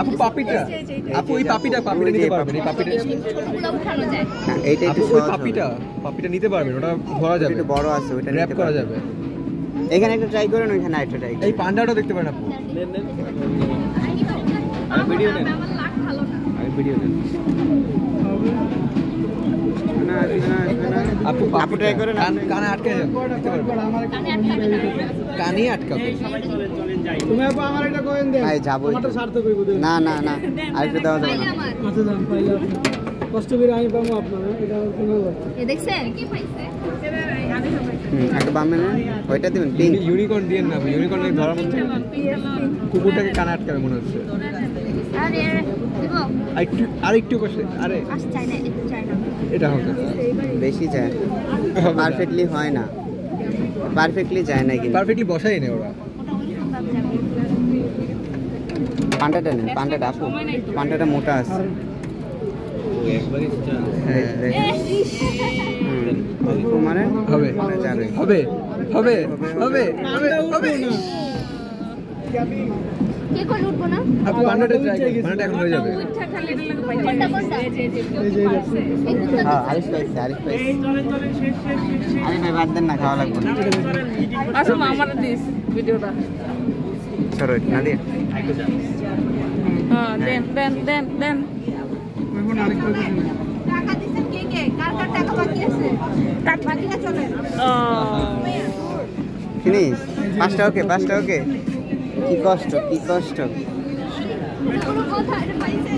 আপু পাপিটা, আপু এই পাপিটা নিতে পারবেন? এই পাপিটা ছোটগুলো উঠানো যায়। এইটা একটু ওই সহজ পাপিটা নিতে পারবেন? ওটা ধরা যাবে, একটু বড় আছে, ওইটা র‍্যাপ নিতে করা পারবেন। যাবে। এখানে একটা ট্রাই করেন, ওইখানে আরেকটা ট্রাই এই করেন। পান্ডাটাও দেখতে পারেন আপু। আর ভিডিও নেন, আমার লাগ ভালো না। আগে ভিডিও নেন। আপু আপু try করেন, কানে আটকে যাবে, নিতে পারবেন? কানে আটকাবে না। কানেই আটকাবে। তুমি আপু আমার একটা কয়েন দেন। ভাই যাবো আমারটা সার্থক হইব দেন। না না না, আরেকটু দেওয়া যাবে পাইলে না। আমার। আচ্ছা যান, পাইলে আপনি কষ্ট করে আমি পাবো আপনার, এটা কোনো কথা। এ দেখছেন কি পাইছে? একটা বামে নেন, ওইটা দিবেন পিঙ্ক। ইউনিকর্ন দিয়ে না, ইউনিকর্ন ধরার মধ্যে কুকুরটাকে কানে আটকাবে মনে হচ্ছে। আরে দিব। আরেকটু কষে, আরে আস চাই না, একটু চাই না। এটা হবে। বেশি যায়, পারফেক্টলি হয় না, পারফেক্টলি যায় না কিন্তু। পারফেক্টলি বসাই নেই ওরা। ওটা ওইরকম ভাবে যাবে। পান্ডাটা নেন, পান্ডাটা আপু, পান্ডাটা মোটা আছে। মানে হবে যাবে। হবে হবে হবে হবে। কে কই উঠবো না? আপু পান্ডাটা ট্রাই করুন, পান্ডাটা এখন হয়ে যাবে। কোনটা কোনটা? হ্যাঁ, আরিফ পাইছে, আরিফ পাইছে। আরে ভাই বাদ দেন না, খাওয়া লাগবে না। আচ্ছা আমার দিস ভিডিওটা। সরো না দিয়ে। হ্যাঁ দেন এখন আরেকটা কয়েন দেন। টাকা দিছেন কে কে? কার কার টাকা বাকি আছে? বাকিটা চলে। ফিনিশ। পাঁচটা ওকে। কি কষ্ট। কোনো কথা এটা পাইছে।